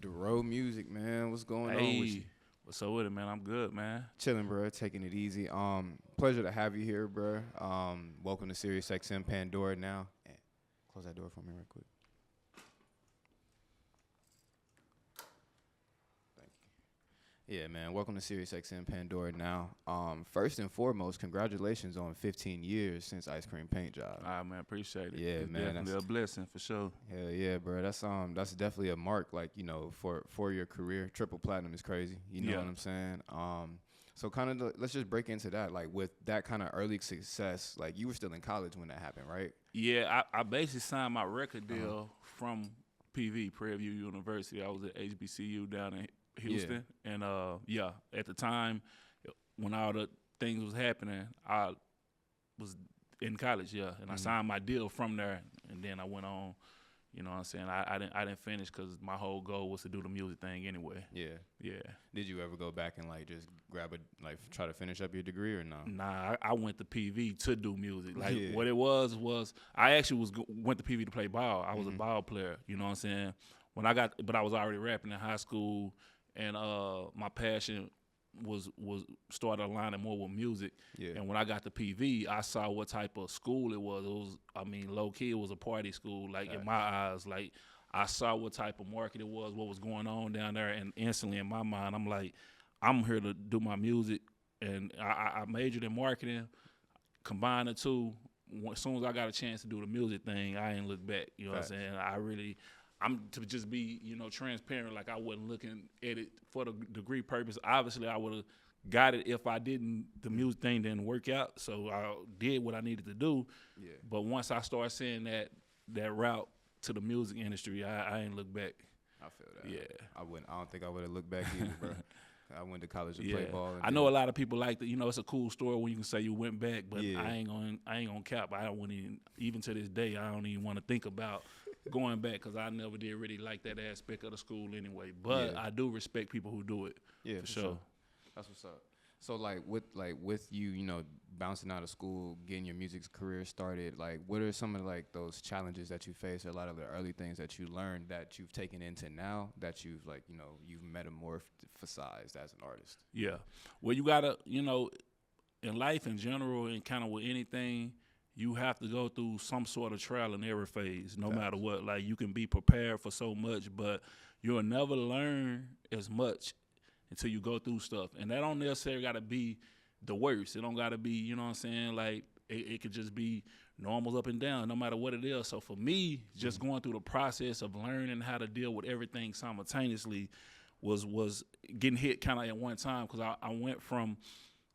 Dorrough music, man. What's going on with you? Hey, what's up with it, man? I'm good, man. Chilling, bro. Taking it easy. Pleasure to have you here, bro. Welcome to SiriusXM Pandora Now. Close that door for me real quick. Thank you. Yeah, man. Welcome to SiriusXM Pandora Now. First and foremost, congratulations on 15 years since Ice Cream Paint Job. All right, man. Appreciate it. Yeah, It's man, definitely a blessing for sure. Hell yeah, bro. That's definitely a mark, like, for your career. Triple platinum is crazy. You know Yeah. what I'm saying? So kind of let's just break into that. Like with that kind of early success, like you were still in college when that happened, right? Yeah, I basically signed my record deal from PV, Prairie View University. I was at HBCU down in Houston. And, at the time, when all the things was happening, I was in college, and I signed my deal from there, and then I went on. You know what I'm saying? I didn't finish because my whole goal was to do the music thing anyway. Yeah. Did you ever go back and like just try to finish up your degree or no? Nah, I went to PV to do music. Like what it was I actually went to PV to play ball. I was a ball player. You know what I'm saying? But I was already rapping in high school, and my passion was started aligning more with music. Yeah. And when I got to PV, I saw what type of school it was. Low key, it was a party school. Like in my eyes, like I saw what type of market it was, what was going on down there, and instantly in my mind, I'm like, I'm here to do my music, and I majored in marketing. Combined the two, as soon as I got a chance to do the music thing, I ain't look back. You know what I'm saying? I'm to just be, transparent. Like I wasn't looking at it for the degree purpose. Obviously, I would have got it if the music thing didn't work out. So I did what I needed to do. Yeah. But once I started seeing that route to the music industry, I ain't look back. I feel that. Yeah. I don't think I would have looked back either, bro. I went to college to play ball. I know a lot of people like that. It's a cool story when you can say you went back, but I ain't gonna cap. I don't want even to this day. I don't even want to think about going back because I never did really like that aspect of the school anyway. But I do respect people who do it. Yeah, for sure. That's what's up. So with you, bouncing out of school, getting your music career started, like what are some of like those challenges that you face, or a lot of the early things that you learned that you've taken into now that you've you've metamorphosized as an artist? Yeah. Well, you gotta, in life in general and kind of with anything, you have to go through some sort of trial and error phase, no matter what. Like you can be prepared for so much, but you'll never learn as much until you go through stuff. And that don't necessarily got to be the worst. It don't got to be, you know what I'm saying? Like, it could just be normals up and down, no matter what it is. So for me, just going through the process of learning how to deal with everything simultaneously was getting hit kind of at one time, because I went from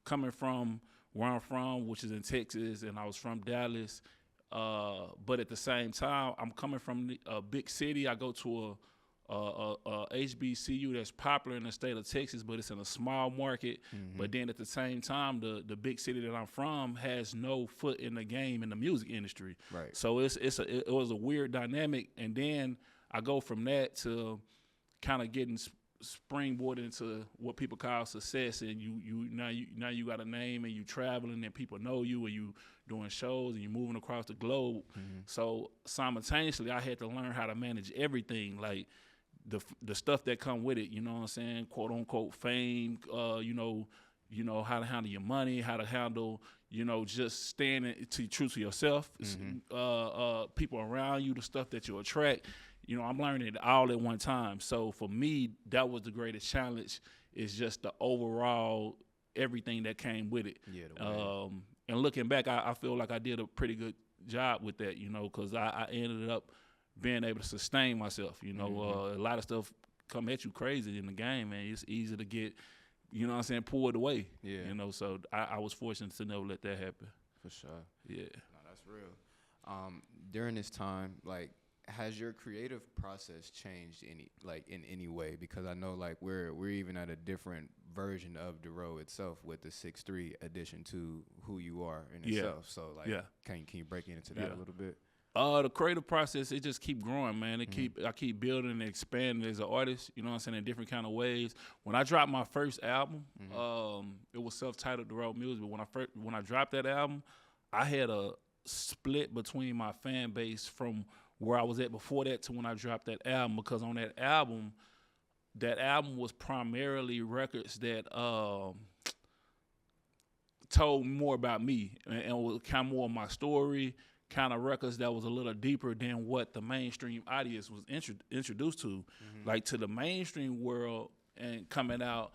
coming from where I'm from, which is in Texas, and I was from Dallas. But at the same time, I'm coming from a big city. I go to a HBCU that's popular in the state of Texas, but it's in a small market. But then at the same time, the big city that I'm from has no foot in the game in the music industry. Right. So it was a weird dynamic. And then I go from that to kind of getting springboarded into what people call success, and now you got a name, and you traveling, and people know you, and you doing shows, and you moving across the globe. So simultaneously, I had to learn how to manage everything, like the stuff that come with it. You know what I'm saying? Quote unquote fame. How to handle your money, how to handle just staying true to yourself. People around you, the stuff that you attract. I'm learning it all at one time. So for me, that was the greatest challenge, is just the overall everything that came with it. Yeah. And looking back, I feel like I did a pretty good job with that, because I ended up being able to sustain myself. A lot of stuff come at you crazy in the game, man. It's easy to get, pulled away. Yeah. So I was fortunate to never let that happen. For sure. Yeah. No, that's real. During this time, like, has your creative process changed in any way? Because I know like we're even at a different version of Dorrough itself with the 6'3" addition to who you are in itself. So like, can you break into that a little bit? The creative process, it just keep growing, man. I keep building and expanding as an artist, you know what I'm saying, in different kind of ways. When I dropped my first album, it was self-titled Dorrough Music, but when I dropped that album, I had a split between my fan base from where I was at before that to when I dropped that album, because on that album, that album was primarily records that told more about me and was kind of more of my story, kind of records that was a little deeper than what the mainstream audience was introduced to. Like to the mainstream world and coming out,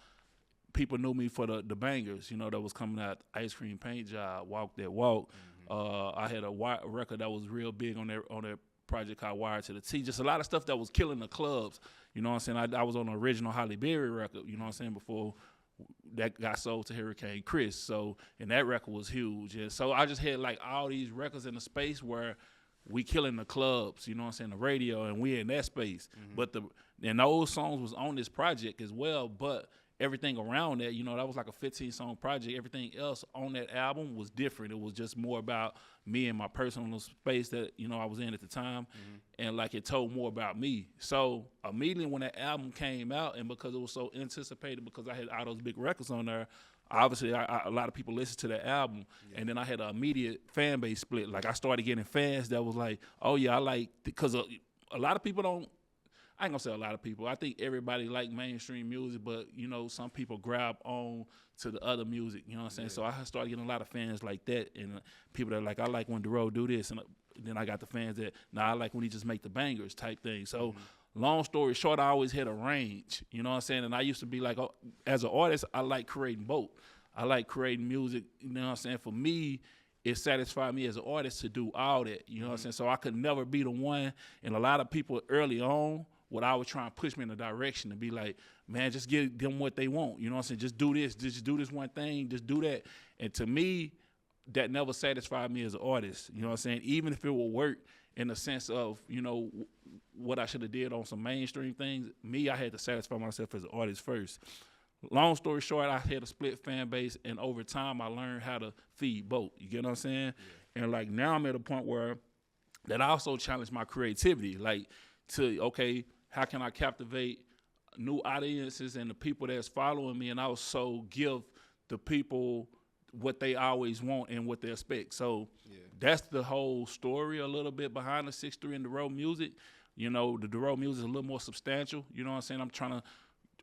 people knew me for the bangers, that was coming out, Ice Cream Paint Job, Walk That Walk. I had a record that was real big on that project called Wired to the T. Just a lot of stuff that was killing the clubs. You know what I'm saying? I was on the original Holly Berry record, you know what I'm saying, before that got sold to Hurricane Chris. So, and that record was huge. And so I just had like all these records in the space where we killing the clubs, you know what I'm saying, the radio, and we in that space. But and those songs was on this project as well, but everything around that, that was like a 15-song project. Everything else on that album was different. It was just more about me and my personal space that, I was in at the time. And like it told more about me. So immediately when that album came out, and because it was so anticipated, because I had all those big records on there, obviously a lot of people listened to that album. And then I had an immediate fan base split. Like I started getting fans that was like, oh yeah, I like, because a lot of people don't, I ain't gonna say a lot of people. I think everybody like mainstream music, but some people grab on to the other music. You know what I'm saying? Yeah. So I started getting a lot of fans like that, and people that are like, I like when Dorrough do this, and then I got the fans that, I like when he just make the bangers type thing. So long story short, I always had a range. You know what I'm saying? And I used to be like, as an artist, I like creating both. I like creating music. You know what I'm saying? For me, it satisfied me as an artist to do all that. You know what I'm saying? So I could never be the one. And a lot of people early on would always try and push me in a direction to be like, man, just give them what they want. You know what I'm saying? Just do this. Just do this one thing. Just do that. And to me, that never satisfied me as an artist. You know what I'm saying? Even if it would work in the sense of, what I should have did on some mainstream things, I had to satisfy myself as an artist first. Long story short, I had a split fan base, and over time, I learned how to feed both. You get what I'm saying? Yeah. And like now I'm at a point where that I also challenge my creativity. Like how can I captivate new audiences and the people that's following me, and also give the people what they always want and what they expect. So that's the whole story a little bit behind the 6'3" and Dorrough music. The Dorrough music is a little more substantial. You know what I'm saying? I'm trying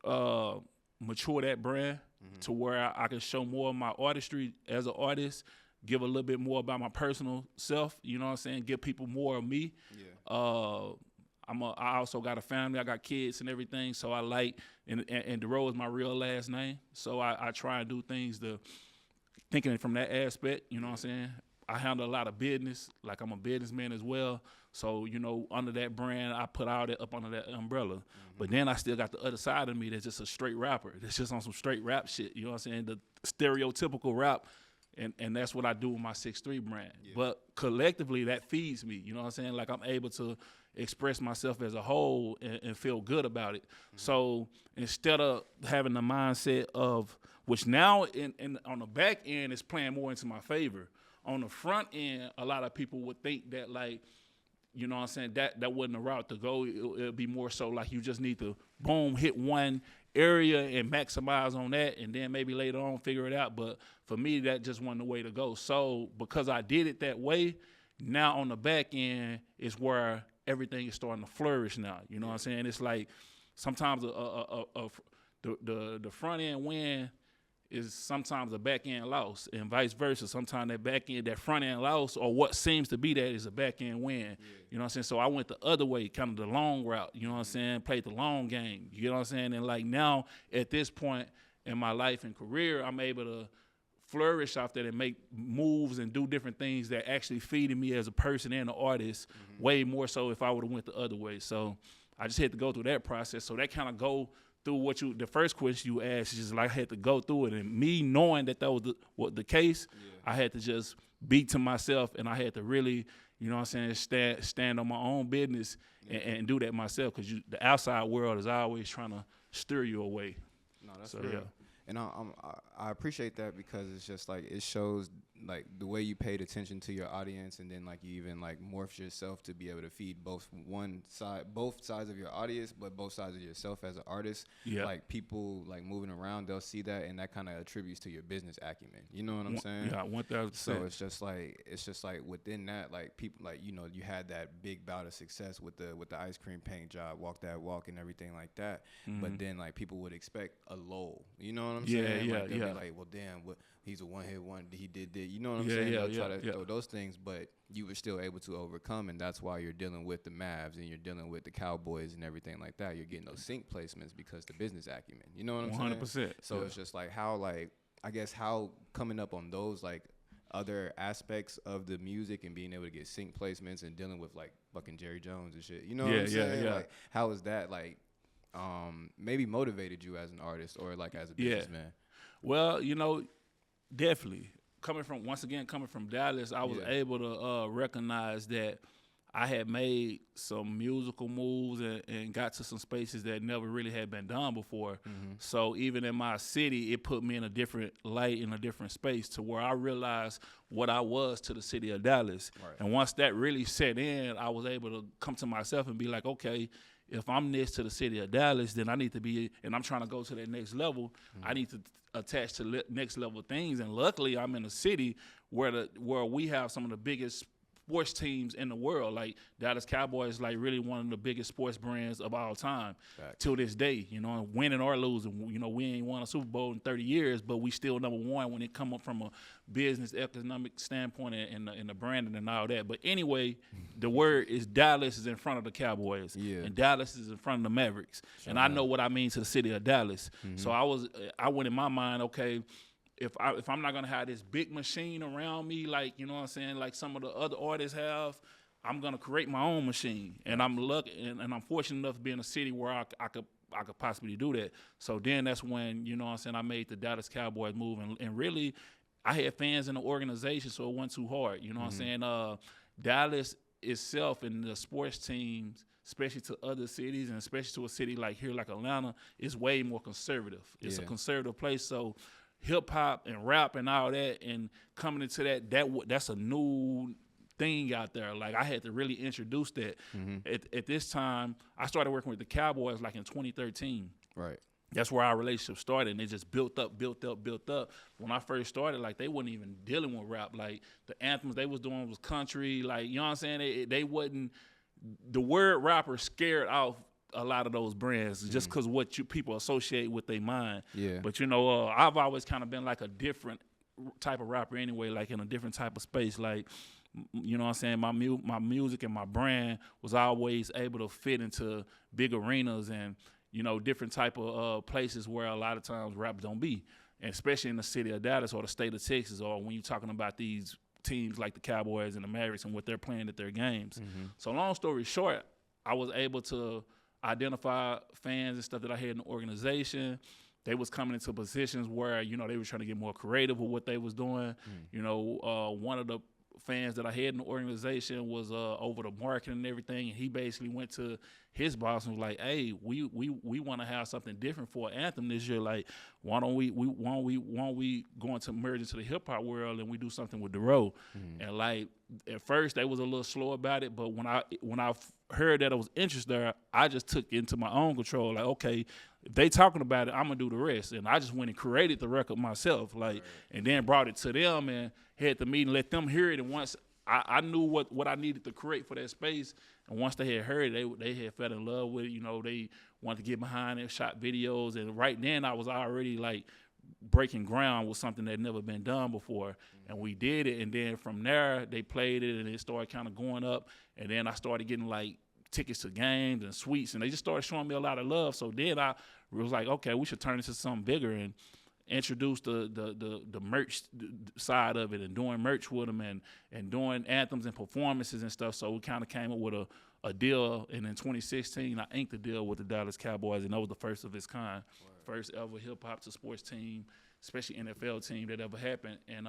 to mature that brand to where I can show more of my artistry as an artist, give a little bit more about my personal self. You know what I'm saying? Give people more of me. Yeah. I also got a family. I got kids and everything. So I like, and Dorrough is my real last name. So I try and do things thinking from that aspect. You know what I'm saying? I handle a lot of business. Like I'm a businessman as well. So, under that brand, I put all that up under that umbrella. But then I still got the other side of me that's just a straight rapper. That's just on some straight rap shit. You know what I'm saying? The stereotypical rap. And that's what I do with my 6'3" brand. Yeah. But collectively, that feeds me. You know what I'm saying? Like I'm able to express myself as a whole and feel good about it. So instead of having the mindset of, which now on the back end is playing more into my favor. On the front end, a lot of people would think that like, you know what I'm saying, that wasn't the route to go. It'll be more so like you just need to boom, hit one area and maximize on that, and then maybe later on figure it out. But for me, that just wasn't the way to go. So because I did it that way, now on the back end is where everything is starting to flourish now. You know what I'm saying? It's like sometimes the front end win is sometimes a back end loss, and vice versa. Sometimes that front end loss, or what seems to be that, is a back end win. Yeah. You know what I'm saying? So I went the other way, kind of the long route. You know what I'm saying? Played the long game. You know what I'm saying? And like now, at this point in my life and career, I'm able to flourish off that and make moves and do different things that actually feeding me as a person and an artist, way more so if I would have went the other way. So I just had to go through that process. So that kind of go through the first question you asked, is just like I had to go through it, and me knowing that was the case, I had to just be to myself, and I had to really, you know what I'm saying, stand on my own business and do that myself, because the outside world is always trying to steer you away. No, that's real. Yeah. And I appreciate that because it's just like it shows like the way you paid attention to your audience, and then like you even like morphed yourself to be able to feed both sides of your audience, but both sides of yourself as an artist. Yeah. Like people like moving around, they'll see that, and that kind of attributes to your business acumen. You know what I'm saying? Yeah, 1,000%. So it's just like within that, like people like you had that big bout of success with the ice cream paint job, walk that walk, and everything like that. Mm-hmm. But then like people would expect a lull. You know what I'm saying? Yeah, like, they'll yeah. be like, well, damn, he's a one-hit wonder. He did that. You know what I'm saying? They'll try to throw those things, but you were still able to overcome, and that's why you're dealing with the Mavs and you're dealing with the Cowboys and everything like that. You're getting those sync placements because the business acumen. You know what I'm 100%. saying? So it's just like how how coming up on those like other aspects of the music and being able to get sync placements and dealing with like fucking Jerry Jones and shit. You know what I'm saying? Yeah. Like how is that like maybe motivated you as an artist or like as a businessman? Well, definitely coming from Dallas, I was able to recognize that I had made some musical moves and got to some spaces that never really had been done before. Mm-hmm. So even in my city, it put me in a different light, in a different space, to where I realized what I was to the city of Dallas. Right. And once that really set in, I was able to come to myself and be like, okay, if I'm this to the city of Dallas, then I need to be, and I'm trying to go to that next level, I need to attach to next level things. And luckily, I'm in a city where we have some of the biggest sports teams in the world. Like Dallas Cowboys, like really one of the biggest sports brands of all time. Fact. Till this day. Winning or losing. We ain't won a Super Bowl in 30 years, but we still number one when it come up from a business economic standpoint and the branding and all that. But anyway, the word is Dallas is in front of the Cowboys, and Dallas is in front of the Mavericks. Sure, and I know what I mean to the city of Dallas. Mm-hmm. So I went in my mind, okay, if I'm not gonna have this big machine around me, like like some of the other artists have, I'm gonna create my own machine. And I'm lucky and I'm fortunate enough to be in a city where I could possibly do that. So then that's when I made the Dallas Cowboys move, and really I had fans in the organization, so it wasn't too hard. Dallas itself and the sports teams, especially to other cities and especially to a city like here, like Atlanta, is way more conservative. It's a conservative place, so hip hop and rap and all that, and coming into that's a new thing out there. Like I had to really introduce that. Mm-hmm. At this time, I started working with the Cowboys like in 2013. Right. That's where our relationship started, and it just built up. When I first started, like they wasn't even dealing with rap. Like the anthems they was doing was country. Like you know what I'm saying? They wasn't. The word rapper scared off a lot of those brands just because what people associate with their mind. Yeah. But I've always kind of been like a different type of rapper anyway, like in a different type of space. Like, you know what I'm saying? My music and my brand was always able to fit into big arenas and, different type of places where a lot of times rap don't be. And especially in the city of Dallas or the state of Texas, or when you're talking about these teams like the Cowboys and the Mavericks and what they're playing at their games. Mm-hmm. So long story short, I was able to identify fans and stuff that I had in the organization. They was coming into positions where, they were trying to get more creative with what they was doing. One of the fans that I had in the organization was over the marketing and everything, and he basically went to his boss and was like, "Hey, we want to have something different for an anthem this year. Like, why don't we go into merge into the hip hop world and we do something with Dorrough?" Mm-hmm. And like at first they was a little slow about it, but when I heard that it was interest there, I just took it into my own control. Like, okay, if they talking about it, I'm gonna do the rest. And I just went and created the record myself, like, and then brought it to them and had the meeting, let them hear it. And once I knew what I needed to create for that space, and once they had heard it, they had fell in love with it. They wanted to get behind it, shot videos, and right then I was already like breaking ground with something that had never been done before. Mm-hmm. And we did it, and then from there they played it, and it started kind of going up. And then I started getting like tickets to games and suites, and they just started showing me a lot of love. So then I was like, okay, we should turn this into something bigger and introduce the merch side of it, and doing merch with them and doing anthems and performances and stuff. So we kind of came up with a deal, and in 2016 I inked the deal with the Dallas Cowboys, and that was the first of its kind. Wow. First ever hip hop to sports team, especially NFL team that ever happened. And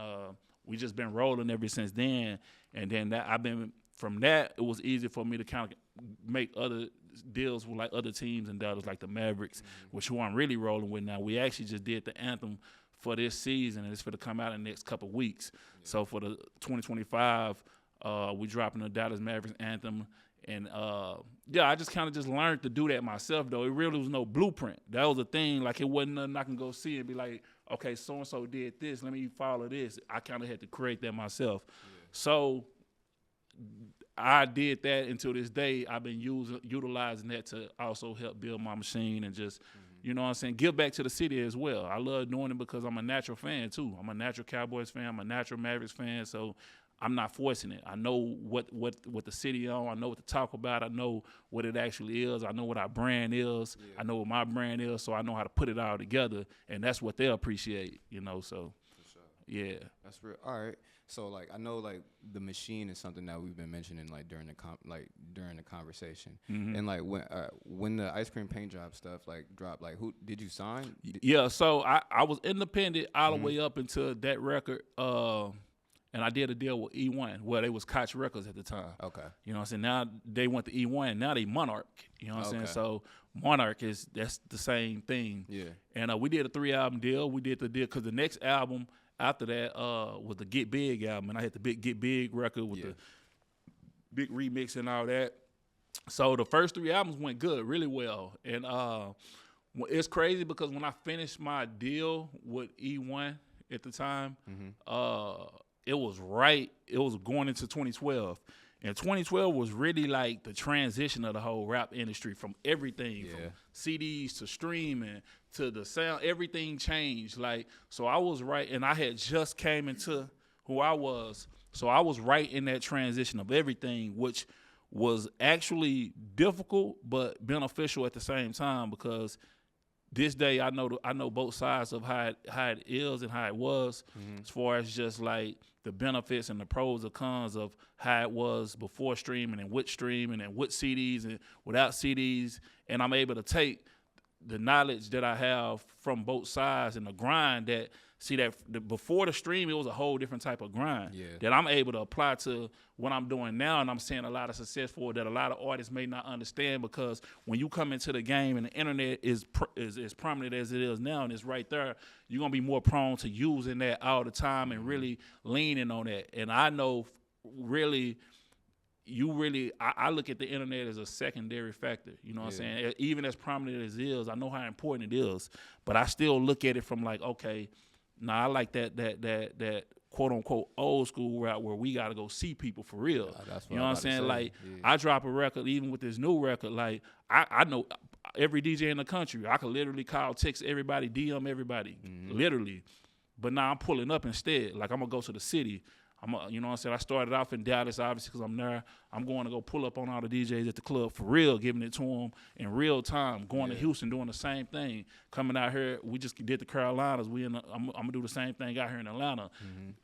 we just been rolling ever since then. And then I've been from that, it was easy for me to kind of make other deals with like other teams in Dallas, like the Mavericks, which who I'm really rolling with now. We actually just did the anthem for this season, and it's for to come out in the next couple of weeks. So for the 2025, we dropping the Dallas Mavericks anthem. And, I just kind of just learned to do that myself, though. It really was no blueprint. That was the thing. Like, it wasn't nothing I can go see and be like, okay, so-and-so did this. Let me follow this. I kind of had to create that myself. Yeah. So I did that until this day. I've been utilizing that to also help build my machine and just, you know what I'm saying, give back to the city as well. I love doing it because I'm a natural fan, too. I'm a natural Cowboys fan. I'm a natural Mavericks fan. So I'm not forcing it. I know what the city on. I know what to talk about. I know what it actually is. I know what our brand is. Yeah. I know what my brand is, so I know how to put it all together, and that's what they'll appreciate, you know. So, for sure. Yeah. That's real. All right. So, like, I know, like, the machine is something that we've been mentioning, like, during the conversation. And, like, when the ice cream paint job stuff, like, dropped, like, who did you sign? Yeah, so I was independent all the way up until that record, and I did a deal with E1. Well, they was Koch Records at the time. Okay. You know what I'm saying? Now they went to E1. Now they Monarch. You know what I'm saying? So Monarch that's the same thing. Yeah. And we did a 3-album deal. We did the deal because the next album after that was the Get Big album. And I had the big Get Big record with the big remix and all that. So the first 3 albums went good, really well. And it's crazy because when I finished my deal with E1 at the time, it was going into 2012. And 2012 was really like the transition of the whole rap industry from everything, from CDs to streaming to the sound. Everything changed. Like, so I was right, and I had just came into who I was. So I was right in that transition of everything, which was actually difficult but beneficial at the same time because this day I know both sides of how it is and how it was, as far as just like the benefits and the pros and cons of how it was before streaming and with CDs and without CDs. And I'm able to take the knowledge that I have from both sides and the grind that, before the stream, it was a whole different type of grind that I'm able to apply to what I'm doing now, and I'm seeing a lot of success for it that a lot of artists may not understand, because when you come into the game and the internet is prominent as it is now and it's right there, you're going to be more prone to using that all the time and really leaning on that. And I know really I look at the internet as a secondary factor, you know what I'm saying? Even as prominent as it is, I know how important it is, but I still look at it from like, okay, I like that quote unquote old school route where we got to go see people for real. You know what I'm saying? Like, I drop a record, even with this new record, like I know every DJ in the country. I could literally call, text everybody, DM everybody, literally. But now I'm pulling up instead. Like, I'm gonna go to the city. You know what I'm saying? I started off in Dallas, obviously, because I'm there. I'm going to go pull up on all the DJs at the club for real, giving it to them in real time. Going to Houston, doing the same thing. Coming out here, we just did the Carolinas. I'm going to do the same thing out here in Atlanta.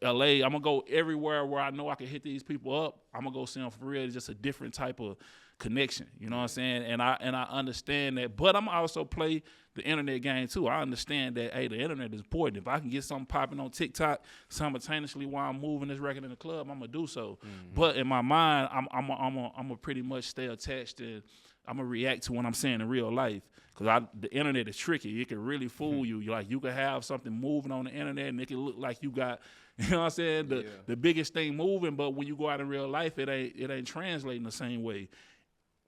LA, I'm going to go everywhere where I know I can hit these people up. I'm going to go see them for real. It's just a different type of connection. You know what I'm saying? And I understand that. But I'm also play the internet game too. I understand that, hey, the internet is important. If I can get something popping on TikTok simultaneously while I'm moving this record in the club, I'm gonna do so. But in my mind, I'm gonna pretty much stay attached, and I'm gonna react to what I'm saying in real life. Because the internet is tricky. It can really fool you. Like, you can have something moving on the internet and it can look like you got, you know what I'm saying, the biggest thing moving, but when you go out in real life, it ain't translating the same way.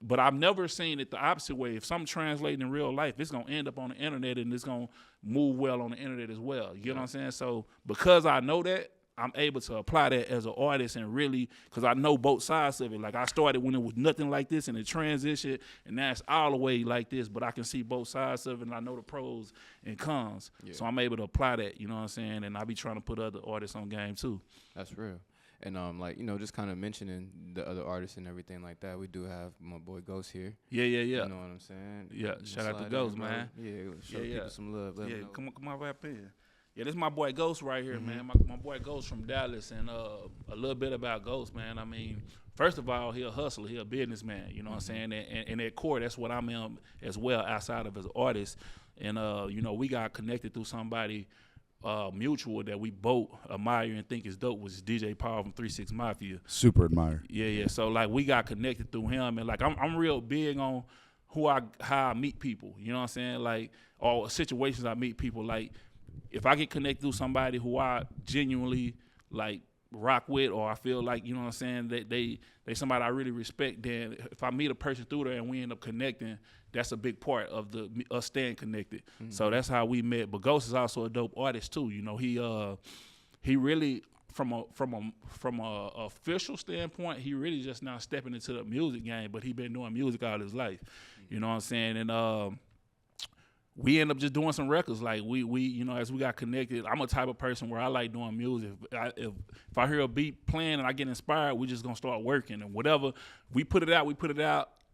But I've never seen it the opposite way. If something translating in real life, it's going to end up on the internet, and it's going to move well on the internet as well. You get what I'm saying? So because I know that, I'm able to apply that as an artist, and really, because I know both sides of it. Like, I started when it was nothing like this, and it transitioned, and now it's all the way like this, but I can see both sides of it, and I know the pros and cons. So I'm able to apply that, you know what I'm saying? And I be trying to put other artists on game too. That's real. And like, you know, just kind of mentioning the other artists and everything like that, we do have my boy Ghost here. Yeah. You know what I'm saying? Yeah, shout out to Ghost, man. Show people some love. Come on right up here. Yeah, this is my boy Ghost right here, man. My boy Ghost from Dallas. And a little bit about Ghost, man. I mean, first of all, he a hustler. He a businessman, you know what I'm saying? And at core, that's what I'm in as well, outside of as an artist. And, you know, we got connected through somebody mutual that we both admire and think is dope was DJ Paul from 3-6 Mafia. Super admire. Yeah. So like we got connected through him, and like I'm real big on how I meet people. You know what I'm saying? Like, or situations I meet people. Like, if I get connected to somebody who I genuinely like rock with, or I feel like, you know what I'm saying, that they somebody I really respect, then if I meet a person through there and we end up connecting, that's a big part of us staying connected. Mm-hmm. So that's how we met. But Ghost is also a dope artist too. You know, he really from a official standpoint, he really just now stepping into the music game, but he been doing music all his life. Mm-hmm. You know what I'm saying? And we end up just doing some records. Like we you know, as we got connected, I'm a type of person where I like doing music. If I hear a beat playing and I get inspired, we just gonna start working, and whatever we put it out.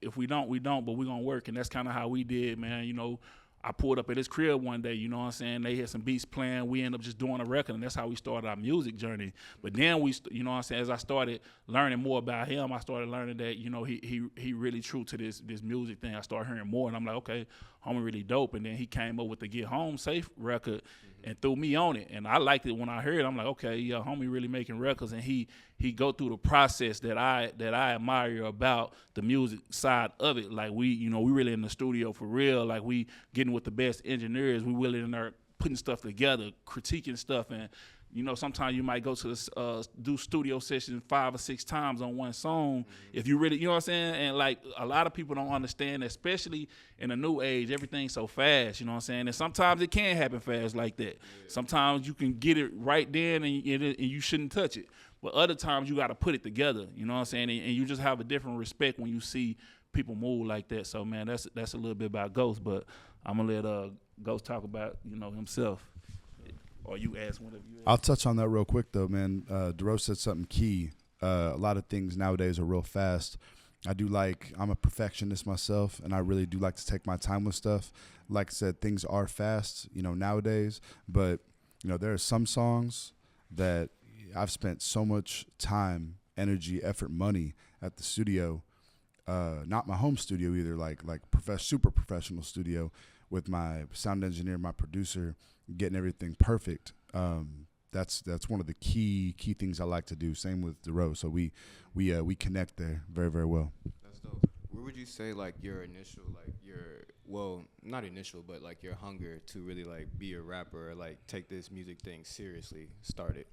If we don't, we don't. But we gonna work, and that's kind of how we did, man. You know, I pulled up at his crib one day, you know what I'm saying? They had some beats playing. We ended up just doing a record, and that's how we started our music journey. But then you know what I'm saying, as I started learning more about him, I started learning that, you know, he really true to this music thing. I started hearing more, and I'm like, okay, homie really dope. And then he came up with the Get Home Safe record and threw me on it. And I liked it when I heard it. I'm like, okay, yeah, homie really making records. And he go through the process that I admire about the music side of it. Like we really in the studio for real. Like we getting with the best engineers. We really in there putting stuff together, critiquing stuff. And, you know, sometimes you might go to the do studio sessions 5 or 6 times on one song. If you really, you know what I'm saying? And like a lot of people don't understand, especially in the new age, everything's so fast, you know what I'm saying? And sometimes it can happen fast like that. Yeah. Sometimes you can get it right then and you shouldn't touch it. But other times you got to put it together, you know what I'm saying? And you just have a different respect when you see people move like that. So, man, that's a little bit about Ghost, but I'm going to let Ghost talk about, you know, himself. Or you ask whatever you ask. I'll touch on that real quick, though, man. Dorrough said something key. A lot of things nowadays are real fast. I'm a perfectionist myself, and I really do like to take my time with stuff. Like I said, things are fast, you know, nowadays. But, you know, there are some songs that I've spent so much time, energy, effort, money at the studio. Not my home studio either, like super professional studio with my sound engineer, my producer, getting everything perfect. That's one of the key things I like to do. Same with Dorrough. So we connect there very, very well. That's dope. Where would you say like your initial, like not initial, but like your hunger to really like be a rapper or like take this music thing seriously started?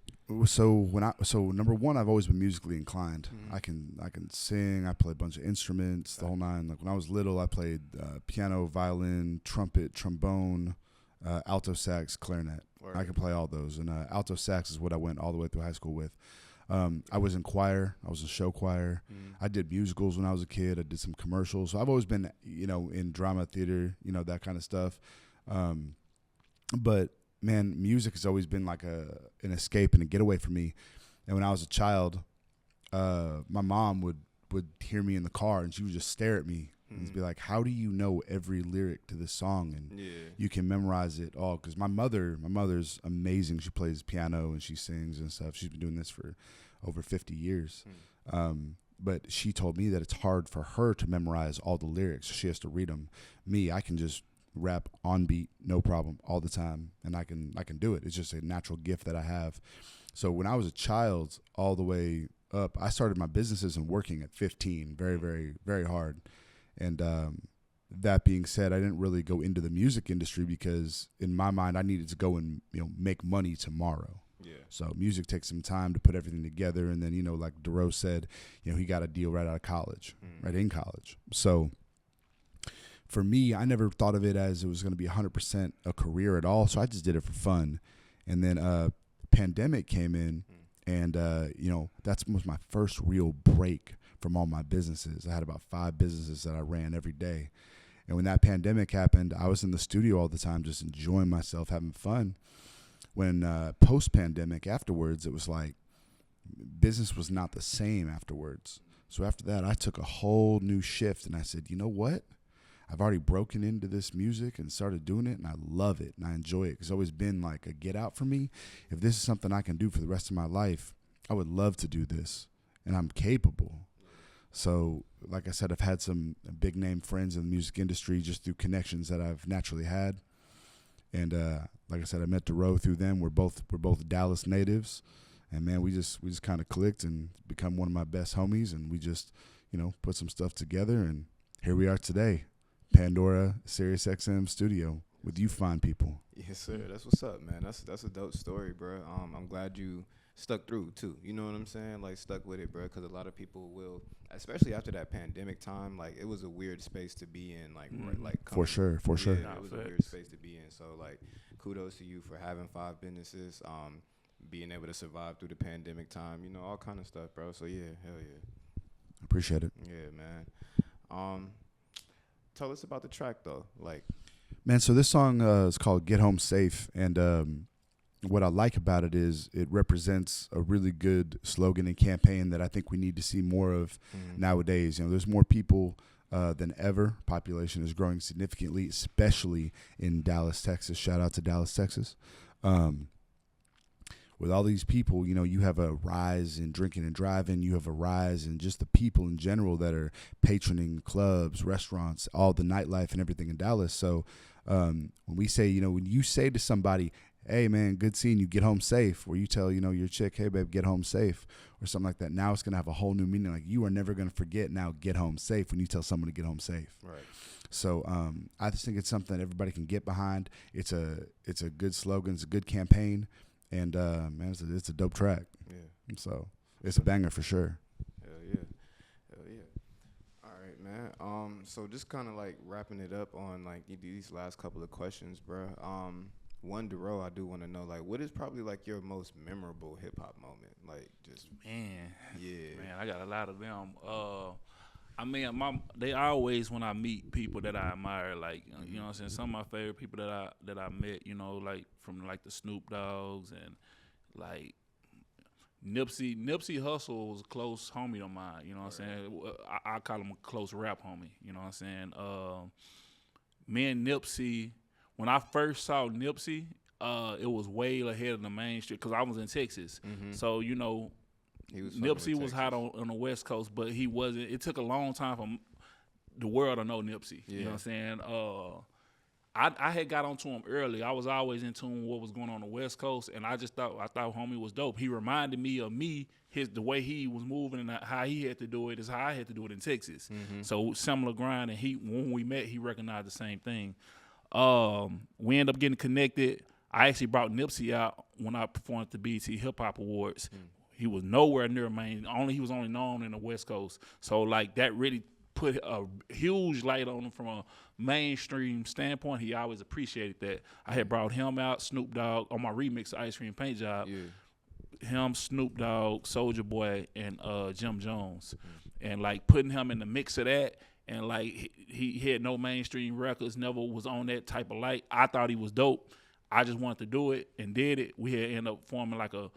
So number one, I've always been musically inclined. Mm-hmm. I can sing. I play a bunch of instruments, the whole nine. Like when I was little, I played piano, violin, trumpet, trombone, alto sax, clarinet. Word. I can play all those, and alto sax is what I went all the way through high school with. I was in choir. I was in show choir. I did musicals when I was a kid. I did some commercials. So I've always been, you know, in drama, theater, you know, that kind of stuff. But man, music has always been like an escape and a getaway for me. And when I was a child, my mom would hear me in the car, and she would just stare at me and be like, "How do you know every lyric to this song and you can memorize it all?" Because my mother's amazing. She plays piano and she sings and stuff. She's been doing this for over 50 years. But she told me that it's hard for her to memorize all the lyrics. She has to read them. Me, I can just rap on beat, no problem, all the time, and I can do it. It's just a natural gift that I have. So when I was a child, all the way up, I started my businesses and working at 15, very, very, very hard. And that being said, I didn't really go into the music industry because in my mind, I needed to go and, you know, make money tomorrow. Yeah. So music takes some time to put everything together. And then, you know, like Dorrough said, you know, he got a deal right out of college, right in college. So for me, I never thought of it as it was going to be 100% a career at all. So I just did it for fun. And then pandemic came in, and, you know, that was my first real break from all my businesses. I had about 5 businesses that I ran every day. And when that pandemic happened, I was in the studio all the time, just enjoying myself, having fun. When post-pandemic afterwards, it was like business was not the same afterwards. So after that, I took a whole new shift, and I said, you know what? I've already broken into this music and started doing it, and I love it, and I enjoy it. It's always been like a get out for me. If this is something I can do for the rest of my life, I would love to do this, and I'm capable. So, like I said, I've had some big-name friends in the music industry just through connections that I've naturally had. And like I said, I met Dorrough through them. We're both Dallas natives, and man, we just kind of clicked and become one of my best homies. And we just, put some stuff together, and here we are today, Pandora SiriusXM studio with you fine people. Yes, sir. That's what's up, man. That's a dope story, bro. I'm glad you stuck through too. You know what I'm saying? Like stuck with it, bro. Because a lot of people will, especially after that pandemic time. Like it was a weird space to be in. Like for sure. It was a weird space to be in. So like, kudos to you for having 5 businesses. Being able to survive through the pandemic time. All kind of stuff, bro. So yeah, hell yeah. Appreciate it. Yeah, man. Tell us about the track though. Like, man, so this song is called "Get Home Safe," and what I like about it is it represents a really good slogan and campaign that I think we need to see more of nowadays. There's more people than ever. Population is growing significantly, especially in Dallas, Texas. Shout out to Dallas, Texas. With all these people, you have a rise in drinking and driving. You have a rise in just the people in general that are patroning clubs, restaurants, all the nightlife and everything in Dallas. So when we say, when you say to somebody, hey, man, good seeing you, get home safe, or you tell, your chick, hey, babe, get home safe, or something like that, now it's going to have a whole new meaning. Like, you are never going to forget now, get home safe, when you tell someone to get home safe. Right. So I just think it's something that everybody can get behind. It's a good slogan. It's a good campaign. And, man, it's a dope track. Yeah. So it's a banger for sure. Hell yeah. All right, man. So just kind of like wrapping it up on like these last couple of questions, bro. One, Dorrough, I do want to know, like, what is probably like your most memorable hip hop moment? Like, just man, yeah, I got a lot of them. I mean, they always, when I meet people that I admire, like, you know what I'm saying, some of my favorite people that I met, like from like the Snoop Dogs and like Nipsey Hussle was a close homie of mine, you know what I'm saying? I call him a close rap homie, you know what I'm saying? Me and Nipsey, when I first saw Nipsey, it was way ahead of the mainstream because I was in Texas. So, Nipsey was hot on the West Coast, but he wasn't. It took a long time for the world to know Nipsey. Yeah. You know what I'm saying? I had got onto him early. I was always in tune with what was going on the West Coast, and I thought homie was dope. He reminded me of me, the way he was moving and how he had to do it is how I had to do it in Texas. So similar grind, and when we met, he recognized the same thing. We ended up getting connected. I actually brought Nipsey out when I performed at the BET Hip Hop Awards. He was nowhere near main. He was only known in the West Coast. So like that really put a huge light on him from a mainstream standpoint. He always appreciated that. I had brought him out, Snoop Dogg, on my remix of Ice Cream Paint Job. Yeah. Him, Snoop Dogg, Soulja Boy, and Jim Jones, and like putting him in the mix of that. And like he had no mainstream records, never was on that type of light. I thought he was dope. I just wanted to do it and did it. We had ended up forming like a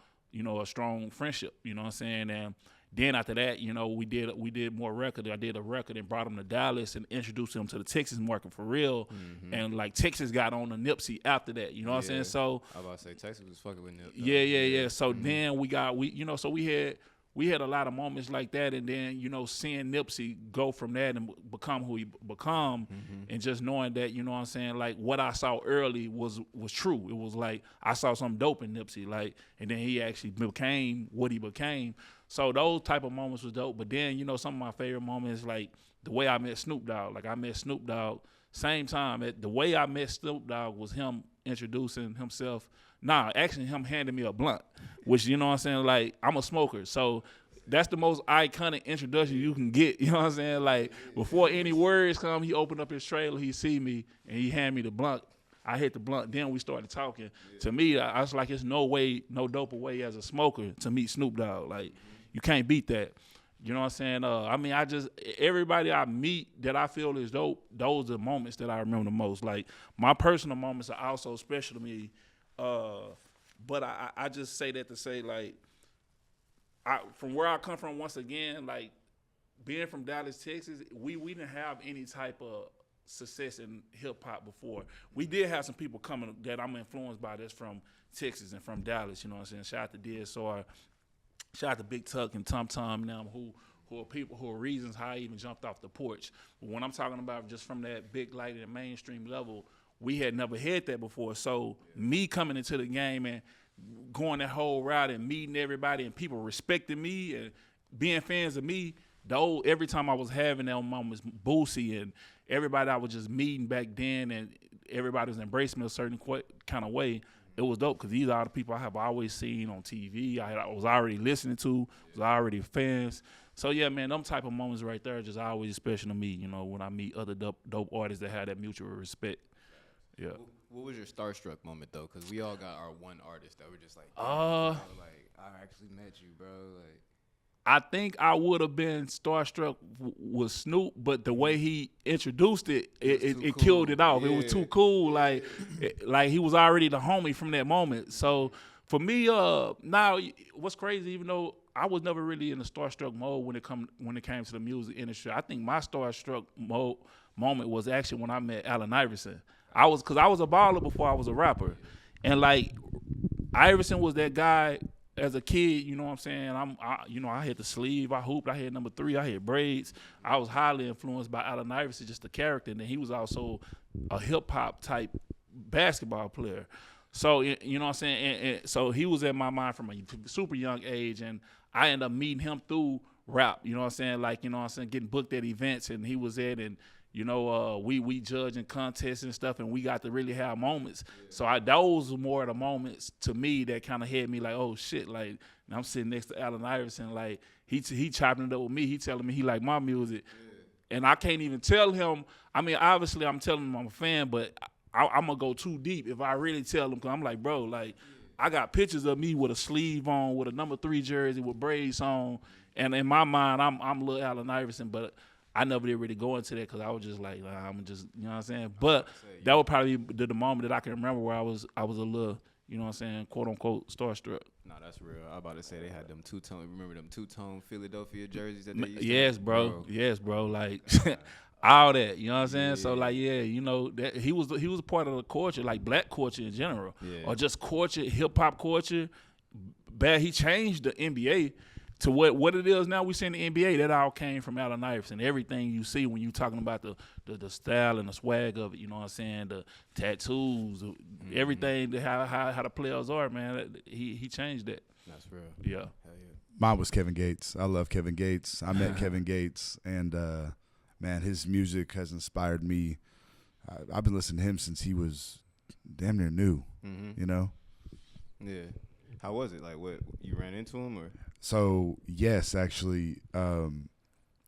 strong friendship, you know what I'm saying? And then after that, we did more record. I did a record and brought him to Dallas and introduced him to the Texas market for real. And like Texas got on the Nipsey after that, you know what I'm saying? So I was about to say Texas was fucking with Nip. Yeah. So then we had a lot of moments like that, and then seeing Nipsey go from that and become who he become, and just knowing that what I'm saying, like what I saw early was true. It was like I saw something dope in Nipsey, like, and then he actually became what he became. So those type of moments was dope. But then some of my favorite moments, like the way I met Snoop Dogg. Like I met Snoop Dogg same time. The way I met Snoop Dogg was him introducing himself. Actually him handing me a blunt, which, what I'm saying, like, I'm a smoker. So that's the most iconic introduction you can get, you know what I'm saying? Like, before any words come, he opened up his trailer, he see me, and he hand me the blunt. I hit the blunt, then we started talking. Yeah. To me, I was like, it's no doper way as a smoker to meet Snoop Dogg. Like, you can't beat that. You know what I'm saying? Everybody I meet that I feel is dope, those are the moments that I remember the most. Like, my personal moments are also special to me. But I just say that to say, like, from where I come from, once again, like, being from Dallas, Texas, we didn't have any type of success in hip-hop before. We did have some people coming that I'm influenced by that's from Texas and from Dallas, you know what I'm saying? Shout out to DSR, shout out to Big Tuck and Tom Tom and them who are people who are reasons how I even jumped off the porch. But when I'm talking about just from that big light and mainstream level, we had never had that before. So me coming into the game and going that whole route and meeting everybody and people respecting me and being fans of me, though every time I was having that moments, Boosie and everybody I was just meeting back then and everybody was embracing me a certain kind of way, it was dope because these are the people I have always seen on TV. I was already listening to, was already fans. So, yeah, man, them type of moments right there are just always special to me, you know, when I meet other dope artists that have that mutual respect. Yeah. What was your starstruck moment, though? Because we all got our one artist that were just like, like, I actually met you, bro. Like, I think I would have been starstruck with Snoop, but the way he introduced it, it cool. killed it off. Yeah. It was too cool. Like, like he was already the homie from that moment. So for me, now what's crazy, even though I was never really in the starstruck mode when it came to the music industry, I think my starstruck moment was actually when I met Allen Iverson. Because I was a baller before I was a rapper, and like Iverson was that guy. As a kid, you know what I'm saying? I had the sleeve, I hooped, I had number 3, I had braids. I was highly influenced by Allen Iverson, just the character, and then he was also a hip hop type basketball player. So you know what I'm saying? And so he was in my mind from a super young age, and I ended up meeting him through rap. You know what I'm saying? Like, you know what I'm saying, getting booked at events, and he was at, and you know, we judging contests and stuff, and we got to really have moments. Yeah. So those were more of the moments to me that kind of had me like, oh shit, like I'm sitting next to Allen Iverson, like he chopping it up with me. He telling me he like my music, and I can't even tell him. I mean, obviously I'm telling him I'm a fan, but I'm gonna go too deep if I really tell him, because I'm like, bro, like I got pictures of me with a sleeve on, with a number 3 jersey, with braids on, and in my mind I'm little Allen Iverson, but I never did really go into that because I was just like, I'm just, you know what I'm saying? But that would probably be the moment that I can remember where I was a little, you know what I'm saying, quote unquote starstruck. No, that's real. I was about to say they had them two-tone. Remember them two-tone Philadelphia jerseys that they used Yes, to bro. Yes, bro. Like all that, you know what I'm saying? Yeah. So like, yeah, you know, that he was a part of the culture, like black culture in general, or just culture, hip hop culture. He changed the NBA to what it is now. We see in the NBA, that all came from Allen Iverson. Everything you see when you talking about the style and the swag of it, you know what I'm saying, the tattoos, everything, how the players are, man. He changed that. That's real. Yeah. Hell yeah. Mine was Kevin Gates. I love Kevin Gates. I met Kevin Gates, and man, his music has inspired me. I've been listening to him since he was damn near new. You know. Yeah. How was it? Like, what, you ran into him or? So yes, actually, I'm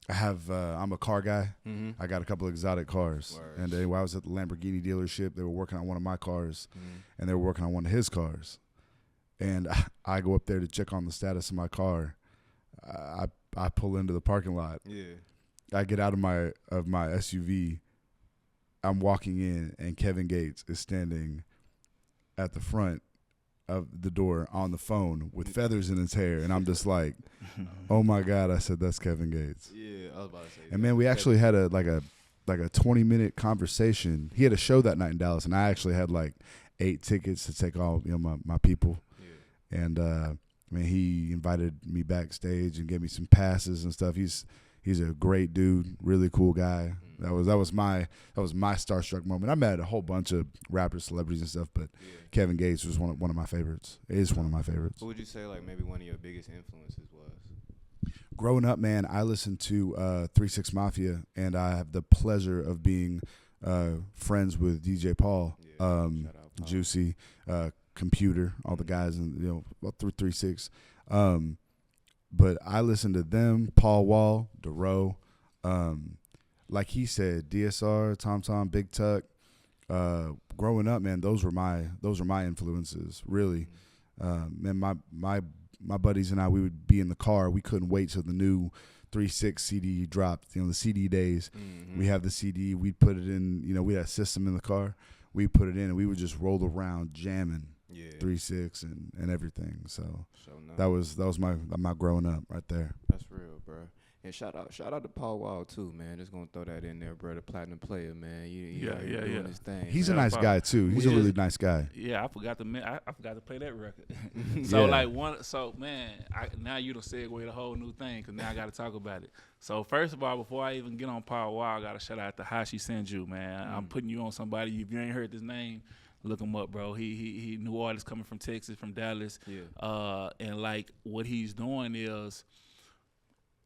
a car guy. I got a couple of exotic cars. Word. And I was at the Lamborghini dealership. They were working on one of my cars, and they were working on one of his cars. And I go up there to check on the status of my car. I pull into the parking lot. Yeah. I get out of my SUV. I'm walking in, and Kevin Gates is standing at the front of the door on the phone with feathers in his hair, and I'm just like, oh my God. I said, that's Kevin Gates. Yeah, I was about to say. And man, we actually had a 20-minute conversation. He had a show that night in Dallas, and I actually had like 8 tickets to take all, you know, my people. Yeah. And man, he invited me backstage and gave me some passes and stuff. He's a great dude, really cool guy. That was my starstruck moment. I met a whole bunch of rappers, celebrities, and stuff, but Kevin Gates was one of my favorites. Is one of my favorites. What would you say, like, maybe one of your biggest influences was? Growing up, man, I listened to 3 6 Mafia, and I have the pleasure of being friends with DJ Paul, Paul. Juicy, Computer, all the guys, and through 3 6. But I listened to them, Paul Wall, Dorrough, like he said, DSR, Tom, Big Tuck. Growing up, man, those were my influences, really. And my buddies and I, we would be in the car. We couldn't wait till the new 3-6 CD dropped. You know, the CD days. We have the CD. We'd put it in. You know, we had a system in the car. We put it in, and we would just roll around jamming. 3-6 and everything. So that was my growing up right there. That's real, bro. And shout out to Paul Wall too, man. Just gonna throw that in there, bro. The platinum player, man. Doing his thing. He's man. a nice guy too. He's a really nice guy. Yeah, I forgot to play that record. So now you done segued a whole new thing because now I got to talk about it. So first of all, before I even get on Paul Wall, I got to shout out to Hashi Senju, man. I'm putting you on somebody. If you ain't heard this name, look him up, bro. He new artist coming from Texas, from Dallas. Yeah. And like what he's doing is.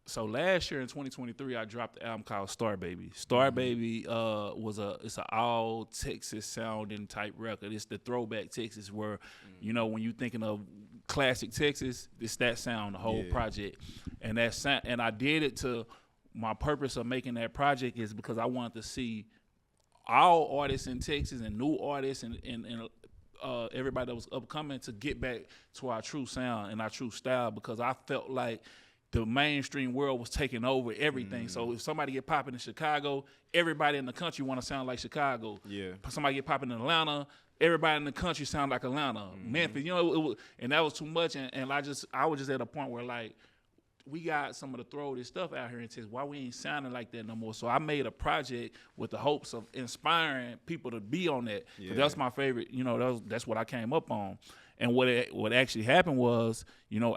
So last year in 2023, I dropped the album called Star Baby. Star Baby it's an all Texas sounding type record. It's the throwback Texas where, when you thinking of classic Texas, it's that sound, the whole project. And that sound, and I did it to my purpose of making that project is because I wanted to see all artists in Texas and new artists and everybody that was upcoming to get back to our true sound and our true style, because I felt like the mainstream world was taking over everything. So if somebody get popping in Chicago, everybody in the country want to sound like Chicago. Yeah. Somebody get popping in Atlanta, everybody in the country sound like Atlanta. Memphis, it was, and that was too much. And I was just at a point where like, we got some of the throw this stuff out here in Texas. Why we ain't sounding like that no more? So I made a project with the hopes of inspiring people to be on that. Yeah. That's my favorite. That's what I came up on. And what actually happened was,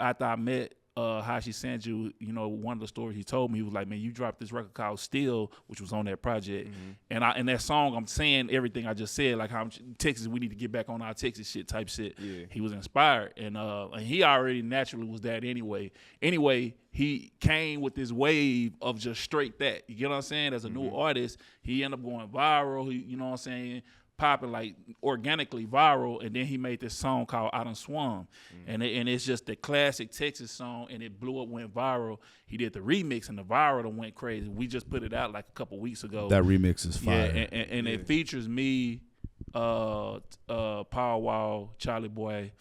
after I met Hashi Senju, one of the stories he told me, he was like, man, you dropped this record called Still, which was on that project. And in that song, I'm saying everything I just said, like how Texas, we need to get back on our Texas shit type shit. Yeah. He was inspired. And he already naturally was that anyway. Anyway, he came with this wave of just straight that. You get what I'm saying? As a new artist, he ended up going viral. You know what I'm saying? Popping like organically viral, and then he made this song called I Done Swum, and it's just the classic Texas song, and it blew up, went viral. He did the remix, and the viral went crazy. We just put it out like a couple weeks ago. That remix is fire. Yeah, and it features me, Paul Wall, Charlie Boy,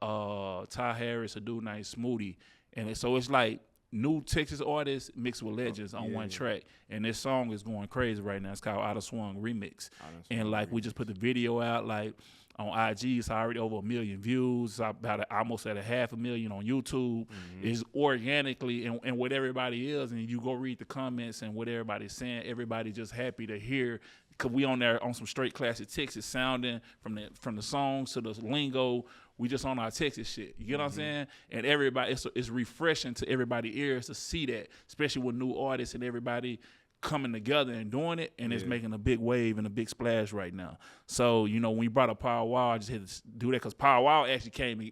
Ty Harris, a dude named Smoothie, and so it's like new Texas artists mixed with legends on one track. And this song is going crazy right now. It's called Out of Swung Remix. And like we just put the video out like on IG. It's already over 1 million views. It's about almost at 500,000 on YouTube. It's organically and what everybody is. And you go read the comments and what everybody's saying. Everybody just happy to hear. Cause we on there on some straight classic Texas sounding from the songs to the lingo. We just on our Texas shit. You get what I'm saying? And everybody, it's refreshing to everybody's ears to see that, especially with new artists and everybody coming together and doing it, and it's making a big wave and a big splash right now. So, when we brought up Power Wall, I just had to do that because Power Wall actually came.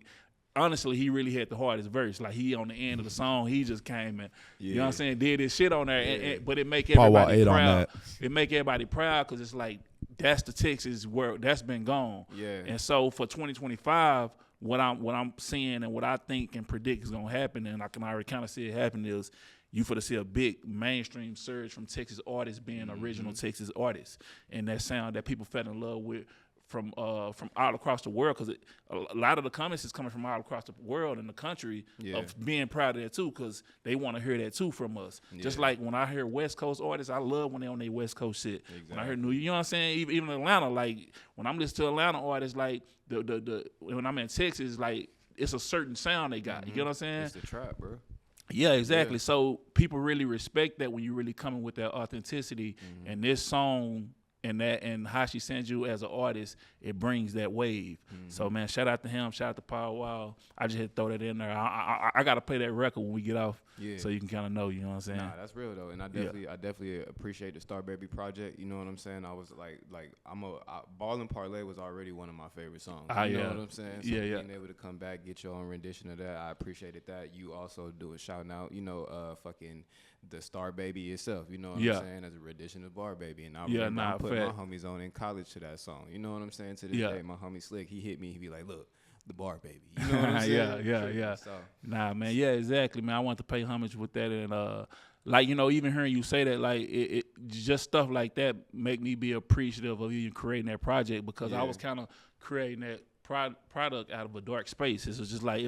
Honestly, he really had the hardest verse. Like, he on the end of the song, he just came and, you know what I'm saying, did his shit on there. But it make everybody proud. It make everybody proud because it's like, that's the Texas where that's been gone. Yeah. And so for 2025, what I'm seeing and what I think and predict is gonna happen, and I can already kind of see it happen, is you for to see a big mainstream surge from Texas artists being original Texas artists, and that sound that people fell in love with from all across the world, because a lot of the comments is coming from all across the world and the country of being proud of that too, because they want to hear that too from us. Just like when I hear West Coast artists, I love when they on their West Coast shit. Exactly. When I hear you know what I'm saying? Even Atlanta, like when I'm listening to Atlanta artists, like when I'm in Texas, like it's a certain sound they got. You get what I'm saying? It's the trap, bro. Yeah, exactly. Yeah. So people really respect that when you really coming with that authenticity, and this song. And Hashi Senju as an artist, it brings that wave. So man, shout out to him, shout out to Power Wall. I just had to throw that in there. I gotta play that record when we get off, so you can kind of know. You know what I'm saying? Nah, that's real though, and I definitely appreciate the Star Baby project. You know what I'm saying? I was like Ballin' Parlay was already one of my favorite songs. You know what I'm saying? So being able to come back, get your own rendition of that, I appreciated that. You also shouting out, fucking the Star Baby itself, you know what I'm saying, as a rendition of Bar Baby. And I put my homies on in college to that song. You know what I'm saying? To this day, my homie Slick, he hit me, he be like, look, the Bar Baby. You know what I'm saying? Yeah. So. Nah, man, yeah, exactly, man. I want to pay homage with that. And even hearing you say that, like, it just stuff like that make me be appreciative of even creating that project, because I was kind of creating that product out of a dark space. It was just like,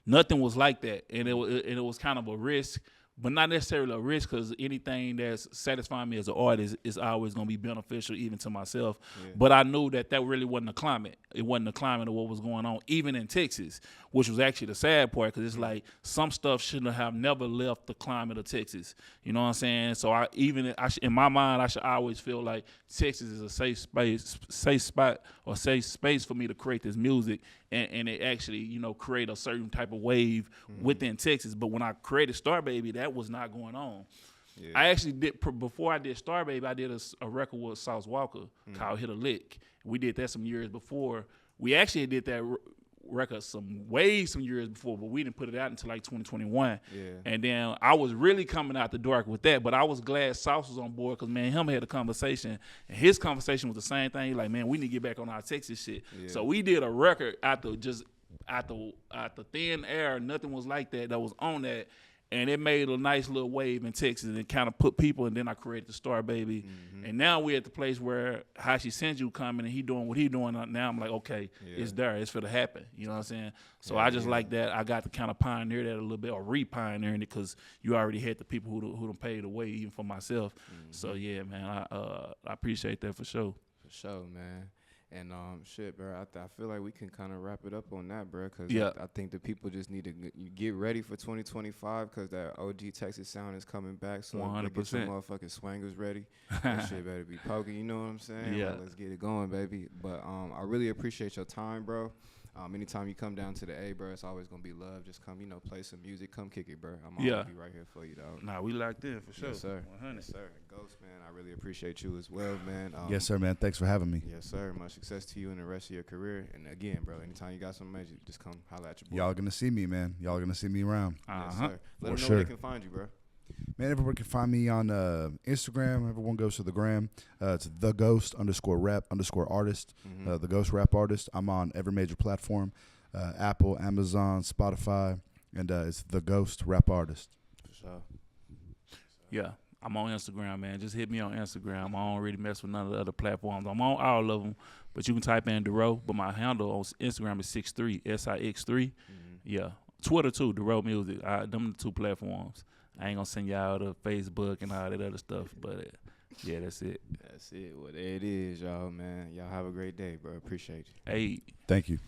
nothing was like that. And it was kind of a risk. but not necessarily a risk, because anything that's satisfying me as an artist is always going to be beneficial even to myself. Yeah. But I knew that really wasn't the climate. It wasn't the climate of what was going on, even in Texas, which was actually the sad part, because it's like some stuff shouldn't have never left the climate of Texas. You know what I'm saying? So in my mind, I should always feel like Texas is a safe space for me to create this music, and it actually, you know, create a certain type of wave within Texas. But when I created Star Baby, that was not going on. Yeah. I actually did, before I did Star Baby, I did a record with Sauce Walker called Hit a Lick. We did that some years before. We actually did that record some years before, but we didn't put it out until like 2021. Yeah. And then I was really coming out the dark with that, but I was glad Sauce was on board, because, man, him had a conversation, and his conversation was the same thing. He like, man, we need to get back on our Texas shit. Yeah. So we did a record out the thin air. Nothing was like that was on that. And it made a nice little wave in Texas, and kind of put people, and then I created the Star Baby. Mm-hmm. And now we're at the place where How She Sends You coming, and he doing what he doing. Now I'm like, okay, it's there. It's for to happen. You know what I'm saying? So I just like that. I got to kind of pioneer that a little bit, or re-pioneering it, because you already had the people who done paid the way, even for myself. Mm-hmm. So, yeah, man, I appreciate that for sure. For sure, man. And shit, bro, I feel like we can kind of wrap it up on that, bro, because I think the people just need to get ready for 2025, because that OG Texas sound is coming back. So 100%. Get some motherfucking swangers ready. That shit better be poking, you know what I'm saying? Yeah. Like, let's get it going, baby. But I really appreciate your time, bro. Anytime you come down to the A, bro, it's always gonna be love. Just come, play some music. Come kick it, bro. I'm always be right here for you, dog. Nah, we locked in for sure. Yes, sir. 100. Yes, sir. Ghost, man, I really appreciate you as well, man. Yes, sir, man. Thanks for having me. Yes, sir. Much success to you in the rest of your career. And again, bro, anytime you got something major, just come holla at your boy. Y'all gonna see me, man. Y'all gonna see me around. Yes, sir. Let them know where they can find you, bro. Man, everyone can find me on Instagram. Everyone goes to the gram. It's @theghost_rap_artist. The Ghost Rap Artist. I'm on every major platform. Apple, Amazon, Spotify, and it's The Ghost Rap Artist. For sure. Yeah, I'm on Instagram, man. Just hit me on Instagram. I don't really mess with none of the other platforms. I'm on all of them, but you can type in Dorrough. But my handle on Instagram is 63, SIX3. Yeah, Twitter too, Dorrough Music. Them the two platforms. I ain't gonna send y'all to Facebook and all that other stuff, but yeah, that's it. That's it. Well, there it is, y'all, man. Y'all have a great day, bro. Appreciate you. Hey. Thank you.